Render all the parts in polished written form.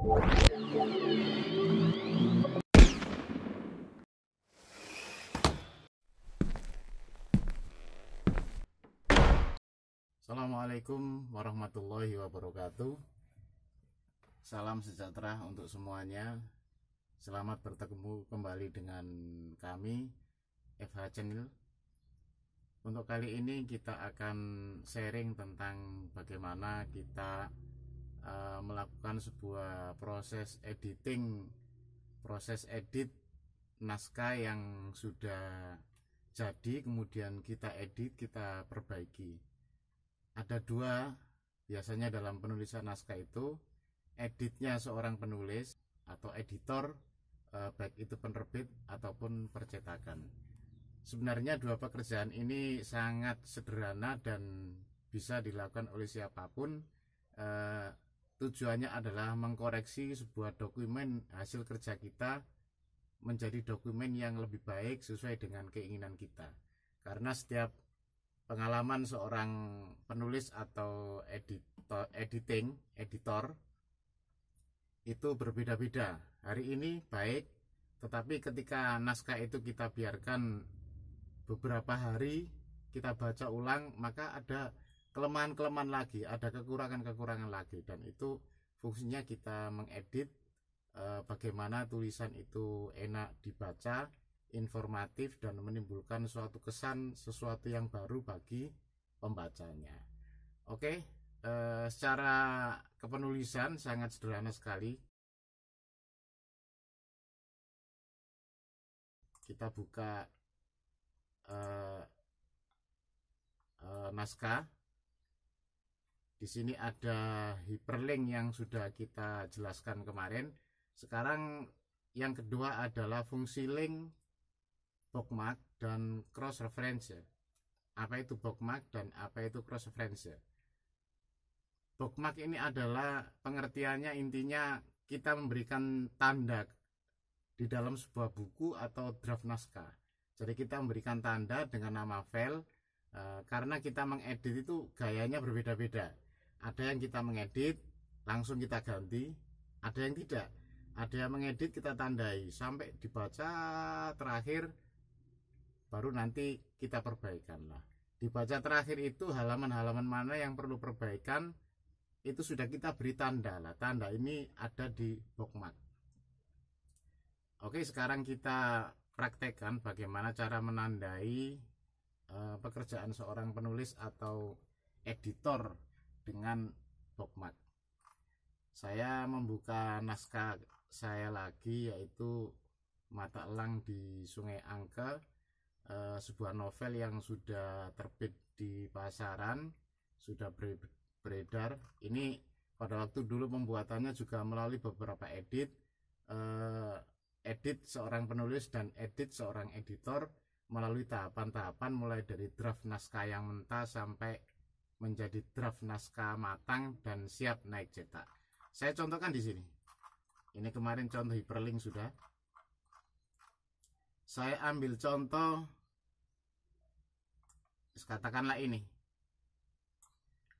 Assalamualaikum warahmatullahi wabarakatuh. Salam sejahtera untuk semuanya. Selamat bertemu kembali dengan kami FH Channel. Untuk kali ini kita akan sharing tentang bagaimana kita melakukan sebuah proses editing, proses edit naskah yang sudah jadi, kemudian kita edit, kita perbaiki. Ada dua biasanya dalam penulisan naskah itu, editnya seorang penulis atau editor, baik itu penerbit ataupun percetakan. Sebenarnya dua pekerjaan ini sangat sederhana dan bisa dilakukan oleh siapapun. Tujuannya adalah mengkoreksi sebuah dokumen hasil kerja kita menjadi dokumen yang lebih baik sesuai dengan keinginan kita. Karena setiap pengalaman seorang penulis atau editor itu berbeda-beda. Hari ini baik, tetapi ketika naskah itu kita biarkan beberapa hari, kita baca ulang, maka ada kelemahan-kelemahan lagi, ada kekurangan-kekurangan lagi, dan itu fungsinya kita mengedit bagaimana tulisan itu enak dibaca, informatif, dan menimbulkan suatu kesan, sesuatu yang baru bagi pembacanya. Oke, secara kepenulisan sangat sederhana sekali. Kita buka naskah. Di sini ada hyperlink yang sudah kita jelaskan kemarin. Sekarang yang kedua adalah fungsi link, bookmark, dan cross reference. Apa itu bookmark dan apa itu cross reference? Bookmark ini adalah pengertiannya, intinya kita memberikan tanda di dalam sebuah buku atau draft naskah. Jadi kita memberikan tanda dengan nama file, karena kita mengedit itu gayanya berbeda-beda. Ada yang kita mengedit langsung kita ganti, ada yang tidak. Ada yang mengedit kita tandai sampai dibaca terakhir, baru nanti kita perbaikan lah. Dibaca terakhir itu halaman-halaman mana yang perlu perbaikan, itu sudah kita beri tanda lah. Tanda ini ada di bookmark. Oke, sekarang kita praktekkan bagaimana cara menandai pekerjaan seorang penulis atau editor dengan bookmark. Saya membuka naskah saya lagi, yaitu Mata Elang di Sungai Angke, sebuah novel yang sudah terbit di pasaran, sudah beredar. Ini pada waktu dulu pembuatannya juga melalui beberapa edit seorang penulis dan edit seorang editor, melalui tahapan-tahapan mulai dari draft naskah yang mentah sampai menjadi draft naskah matang dan siap naik cetak. Saya contohkan di sini. Ini kemarin contoh hyperlink sudah. Saya ambil contoh, katakanlah ini.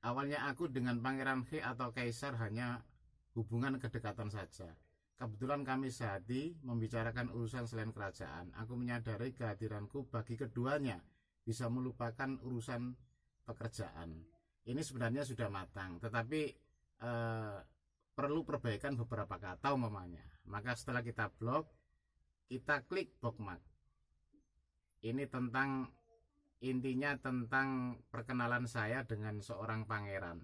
Awalnya aku dengan Pangeran He atau Kaisar hanya hubungan kedekatan saja. Kebetulan kami sehati membicarakan urusan selain kerajaan. Aku menyadari kehadiranku bagi keduanya bisa melupakan urusan pekerjaan. Ini sebenarnya sudah matang, tetapi perlu perbaikan beberapa kata umpamanya. Maka setelah kita blok, kita klik bookmark. Ini tentang, intinya tentang perkenalan saya dengan seorang pangeran.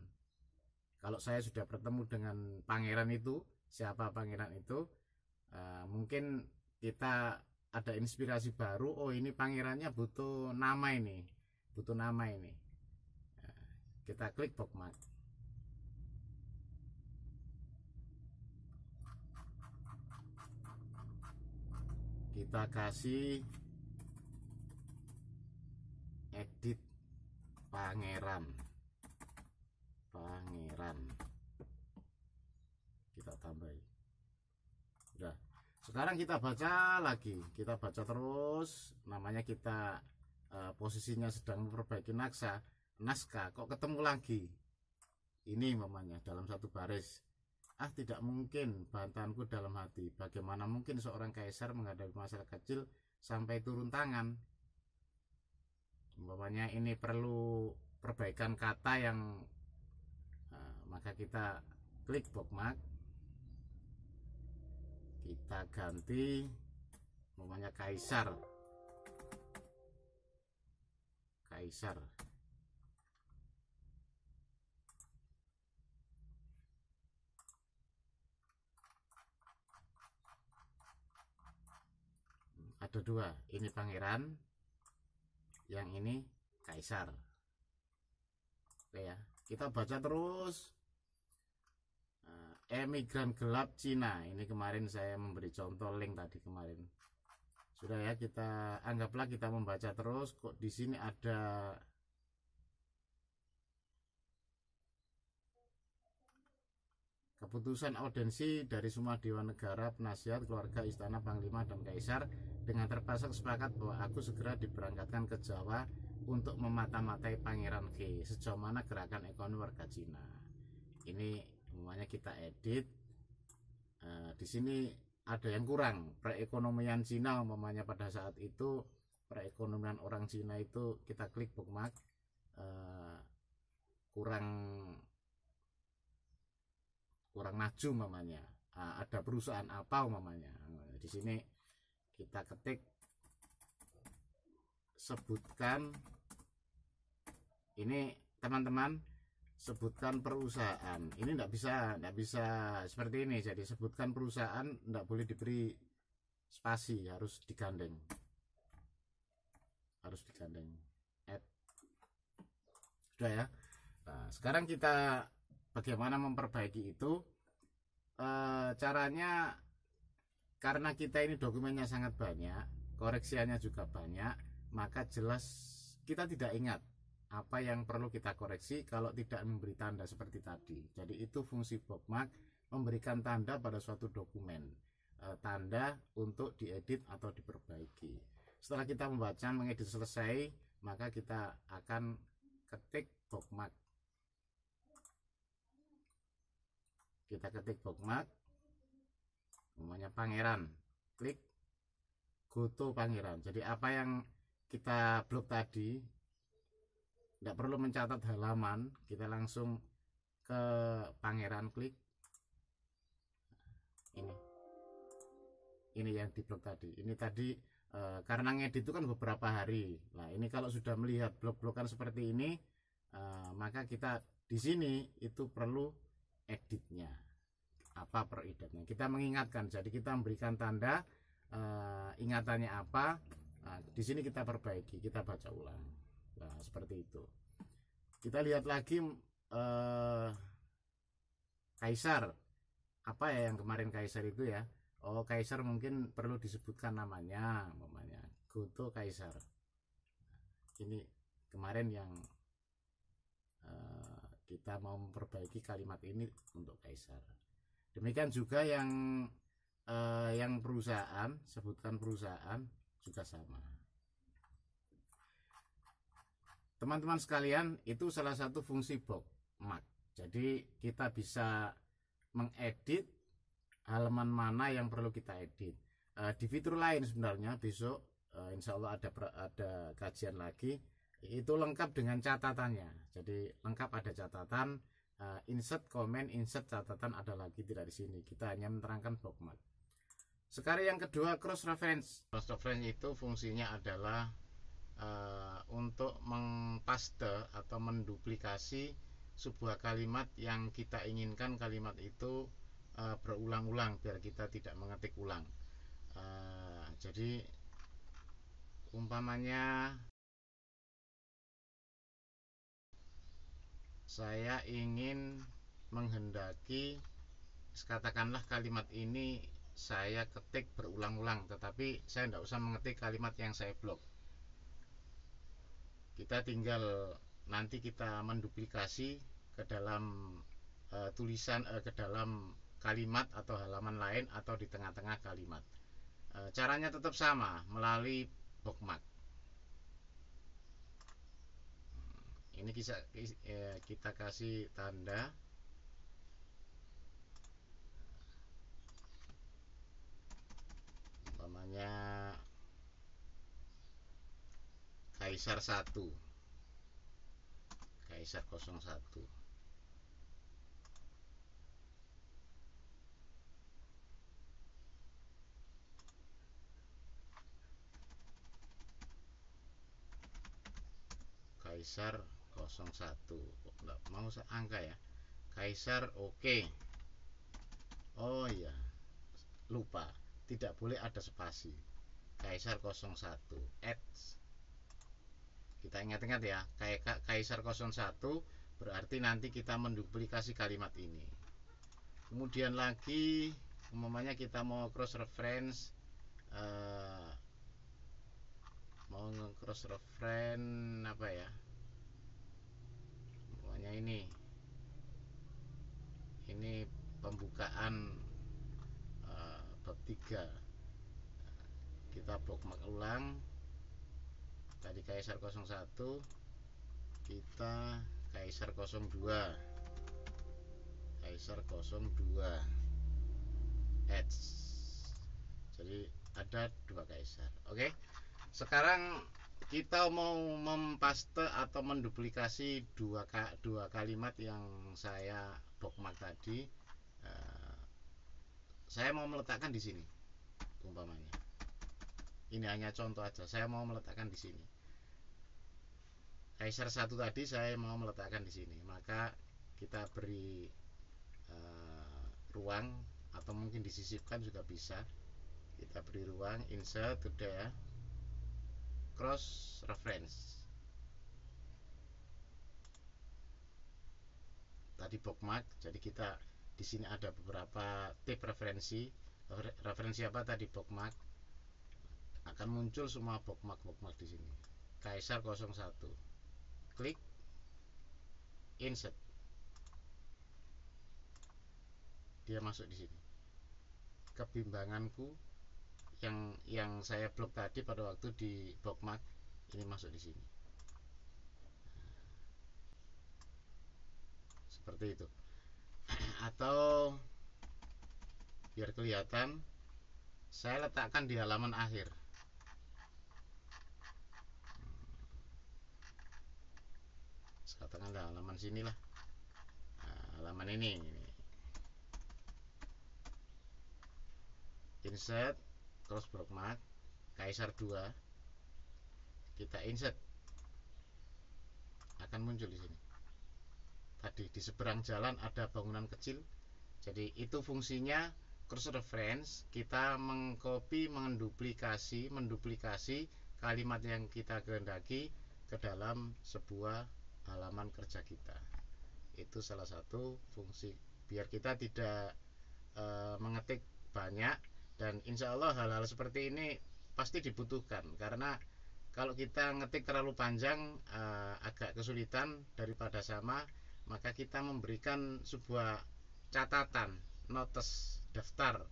Kalau saya sudah bertemu dengan pangeran itu, siapa pangeran itu, mungkin kita ada inspirasi baru. Oh, ini pangerannya butuh nama ini, butuh nama ini. Kita klik bookmark. Kita kasih edit pangeran. Kita tambahi. Udah. Sekarang kita baca lagi. Kita baca terus. Namanya kita posisinya sedang memperbaiki naskah. Kok ketemu lagi? Ini umpamanya dalam satu baris. Tidak mungkin, bantahanku dalam hati. Bagaimana mungkin seorang kaisar menghadapi masalah kecil sampai turun tangan? Umpamanya ini perlu perbaikan kata yang maka kita klik bookmark, kita ganti umpamanya kaisar. Ada dua, ini pangeran, yang ini kaisar. Oke ya, kita baca terus. Emigran gelap Cina, ini kemarin saya memberi contoh link tadi kemarin. Sudah ya, kita anggaplah kita membaca terus. Kok di sini ada keputusan audensi dari semua dewan negara, penasihat, keluarga, istana, panglima, dan kaisar dengan terpaksa sepakat bahwa aku segera diberangkatkan ke Jawa untuk memata-matai Pangeran G sejauh mana gerakan ekonomi warga Cina. Ini semuanya kita edit. Di sini ada yang kurang, perekonomian Cina umpamanya pada saat itu, perekonomian orang Cina itu kita klik bookmark, kurang maju umpamanya. Ada perusahaan apa umpamanya. Di sini kita ketik, sebutkan, ini teman-teman, sebutkan perusahaan. Ini enggak bisa seperti ini. Jadi sebutkan perusahaan enggak boleh diberi spasi, harus digandeng. Sudah ya. Nah, sekarang kita bagaimana memperbaiki itu. Caranya, karena kita ini dokumennya sangat banyak, koreksiannya juga banyak, maka jelas kita tidak ingat apa yang perlu kita koreksi kalau tidak memberi tanda seperti tadi. Jadi itu fungsi bookmark, memberikan tanda pada suatu dokumen, tanda untuk diedit atau diperbaiki. Setelah kita membaca, mengedit selesai, maka kita akan ketik bookmark. Kita ketik bookmark, namanya pangeran, klik go to pangeran. Jadi apa yang kita blok tadi tidak perlu mencatat halaman, kita langsung ke pangeran, klik ini yang di blok tadi. Ini tadi karena ngedit itu kan beberapa hari. Nah, ini kalau sudah melihat blok-blokan seperti ini, maka kita di sini itu perlu editnya. Apa per editnya? Kita mengingatkan. Jadi kita memberikan tanda ingatannya apa. Nah, di sini kita perbaiki, kita baca ulang. Nah, seperti itu. Kita lihat lagi kaisar. Apa ya yang kemarin kaisar itu ya? Oh, kaisar mungkin perlu disebutkan namanya, Goto Kaisar. Ini kemarin yang kita mau memperbaiki kalimat ini untuk kaisar. Demikian juga yang perusahaan, sebutkan perusahaan juga sama. Teman-teman sekalian, itu salah satu fungsi bookmark. Jadi kita bisa mengedit halaman mana yang perlu kita edit. Di fitur lain sebenarnya besok insya Allah ada kajian lagi, itu lengkap dengan catatannya. Jadi lengkap ada catatan, insert komen, insert catatan ada lagi, tidak di sini. Kita hanya menerangkan bookmark. Sekarang yang kedua, cross reference. Cross reference itu fungsinya adalah untuk mengpaste atau menduplikasi sebuah kalimat yang kita inginkan kalimat itu berulang-ulang biar kita tidak mengetik ulang. Jadi umpamanya saya ingin menghendaki, katakanlah kalimat ini saya ketik berulang-ulang, tetapi saya tidak usah mengetik kalimat yang saya blok. Kita tinggal nanti kita menduplikasi ke dalam tulisan, ke dalam kalimat atau halaman lain atau di tengah-tengah kalimat. Caranya tetap sama, melalui bookmark. Ini kita kasih tanda Kaisar 1, Kaisar 01, Kaisar 01. Nggak mau angka ya. Kaisar oke. Oh iya, lupa, tidak boleh ada spasi. Kaisar 01 X. Kita ingat-ingat ya, Kaisar 01 berarti nanti kita menduplikasi kalimat ini. Kemudian lagi umpamanya kita mau cross reference, mau cross reference apa ya, umpamanya ini pembukaan bab 3, kita bookmark ulang. Tadi Kaisar 01, kita Kaisar 02, Kaisar 02 H. Jadi ada 2 kaisar. Oke. Sekarang kita mau mempaste atau menduplikasi dua kalimat yang saya bookmark tadi. Saya mau meletakkan di sini umpamanya. Ini hanya contoh aja. Saya mau meletakkan di sini. Kaisar 1 tadi saya mau meletakkan di sini. Maka kita beri ruang, atau mungkin disisipkan juga bisa. Kita beri ruang, insert, udah ya, cross reference. Tadi bookmark, jadi kita di sini ada beberapa tip referensi. Referensi apa tadi? Bookmark. Akan muncul semua bookmark di sini. Kaisar 01. Klik insert. Dia masuk di sini. Kebimbanganku yang saya blok tadi pada waktu di bookmark ini masuk di sini. Seperti itu. Atau biar kelihatan, saya letakkan di halaman akhir. Katakanlah halaman sinilah. Halaman ini. Insert, cross bookmark, Kaisar 2. Kita insert. Akan muncul di sini. Tadi di seberang jalan ada bangunan kecil. Jadi itu fungsinya cross reference. Kita mengcopy, menduplikasi kalimat yang kita kehendaki ke dalam sebuah halaman kerja kita. Itu salah satu fungsi biar kita tidak mengetik banyak. Dan insya Allah hal-hal seperti ini pasti dibutuhkan, karena kalau kita ngetik terlalu panjang agak kesulitan daripada sama. Maka kita memberikan sebuah catatan, notes, daftar,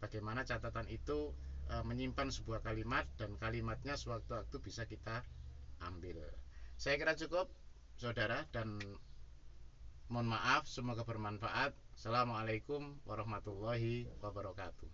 bagaimana catatan itu menyimpan sebuah kalimat, dan kalimatnya sewaktu-waktu bisa kita ambil. Saya kira cukup saudara, dan mohon maaf, semoga bermanfaat. Assalamualaikum warahmatullahi wabarakatuh.